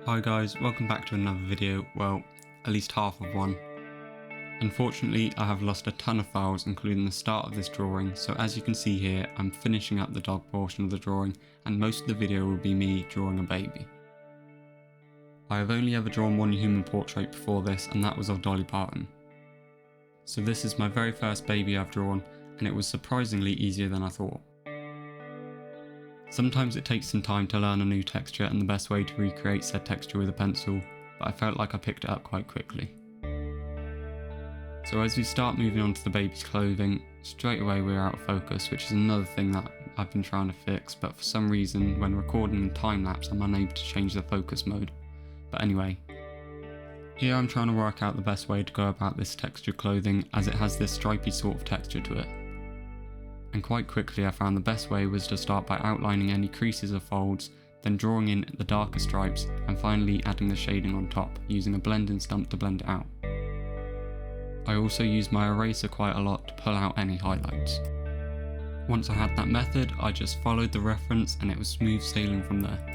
Hi guys, welcome back to another video, well, at least half of one. Unfortunately, I have lost a ton of files including the start of this drawing, so as you can see here, I'm finishing up the dog portion of the drawing and most of the video will be me drawing a baby. I have only ever drawn one human portrait before this and that was of Dolly Parton. So this is my very first baby I've drawn and it was surprisingly easier than I thought. Sometimes it takes some time to learn a new texture and the best way to recreate said texture with a pencil, but I felt like I picked it up quite quickly. So as we start moving on to the baby's clothing, straight away we're out of focus, which is another thing that I've been trying to fix, but for some reason when recording in time-lapse I'm unable to change the focus mode. But anyway, here I'm trying to work out the best way to go about this textured clothing as it has this stripy sort of texture to it. And quite quickly I found the best way was to start by outlining any creases or folds, then drawing in the darker stripes and finally adding the shading on top, using a blending stump to blend it out. I also used my eraser quite a lot to pull out any highlights. Once I had that method, I just followed the reference and it was smooth sailing from there.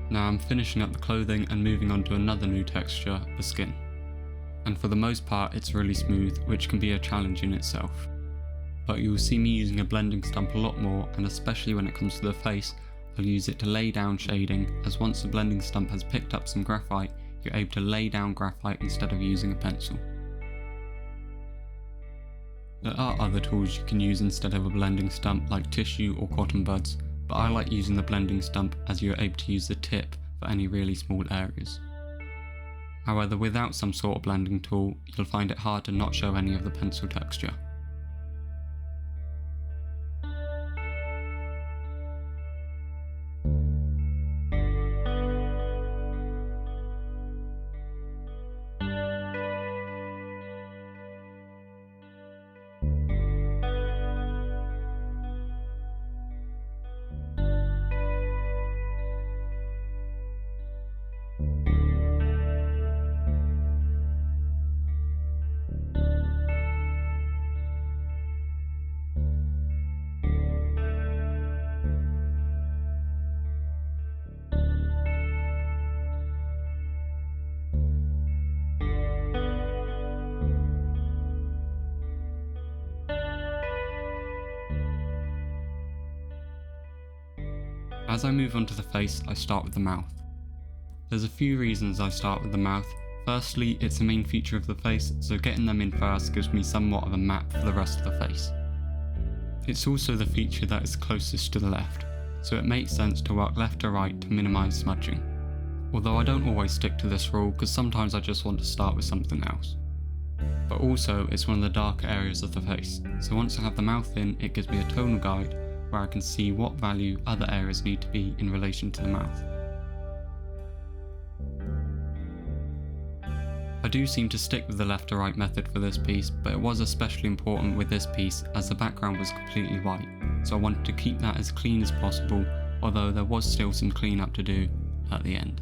Now I'm finishing up the clothing and moving on to another new texture, the skin. And for the most part it's really smooth, which can be a challenge in itself. But you will see me using a blending stump a lot more, and especially when it comes to the face, I'll use it to lay down shading, as once the blending stump has picked up some graphite, you're able to lay down graphite instead of using a pencil. There are other tools you can use instead of a blending stump like tissue or cotton buds, but I like using the blending stump as you're able to use the tip for any really small areas. However, without some sort of blending tool, you'll find it hard to not show any of the pencil texture. As I move on to the face, I start with the mouth. There's a few reasons I start with the mouth. Firstly, it's the main feature of the face, so getting them in first gives me somewhat of a map for the rest of the face. It's also the feature that is closest to the left, so it makes sense to work left to right to minimise smudging. Although I don't always stick to this rule, because sometimes I just want to start with something else. But also, it's one of the darker areas of the face, so once I have the mouth in, it gives me a tonal guide where I can see what value other areas need to be in relation to the mouth. I do seem to stick with the left to right method for this piece, but it was especially important with this piece as the background was completely white, so I wanted to keep that as clean as possible, although there was still some cleanup to do at the end.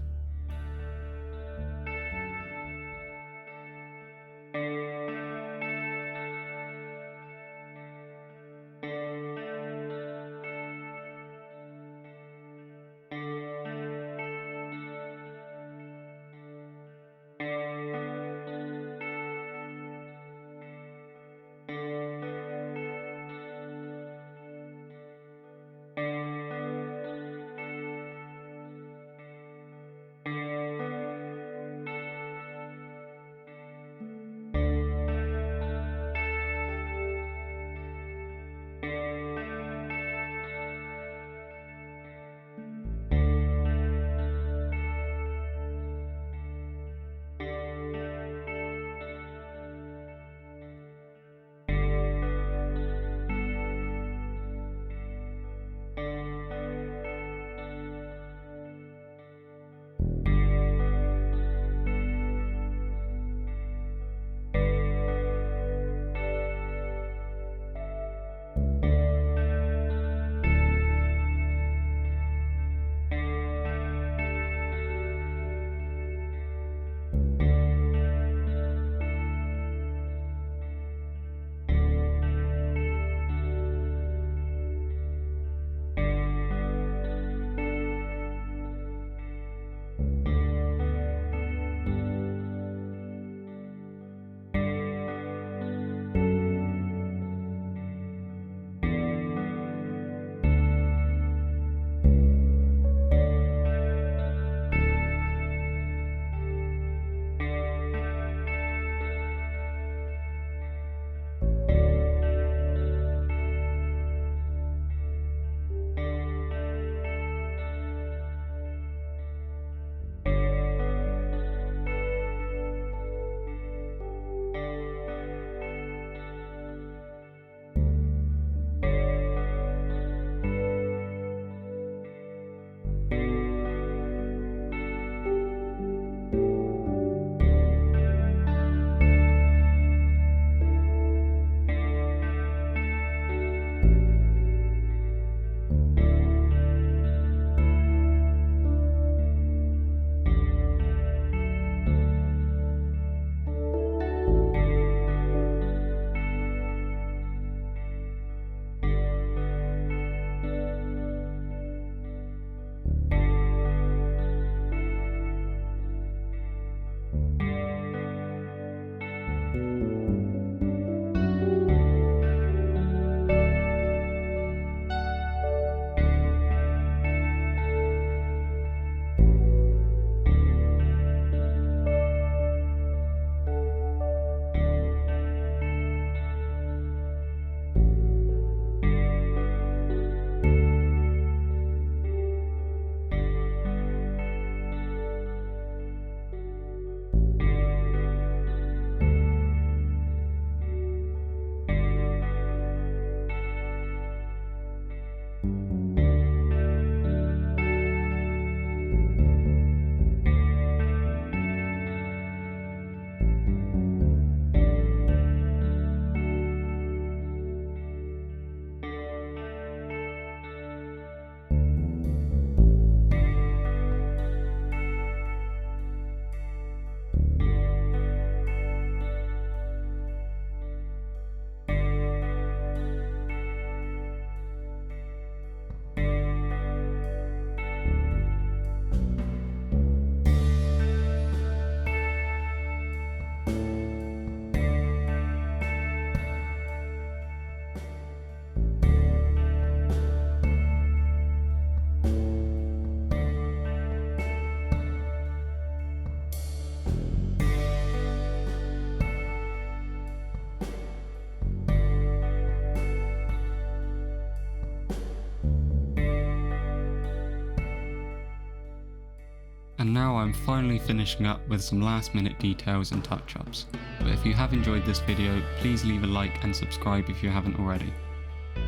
And now I'm finally finishing up with some last minute details and touch-ups. But if you have enjoyed this video, please leave a like and subscribe if you haven't already.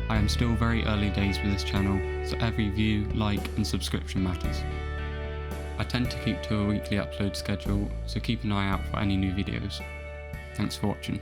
I am still very early days with this channel, so every view, like and subscription matters. I tend to keep to a weekly upload schedule, so keep an eye out for any new videos. Thanks for watching.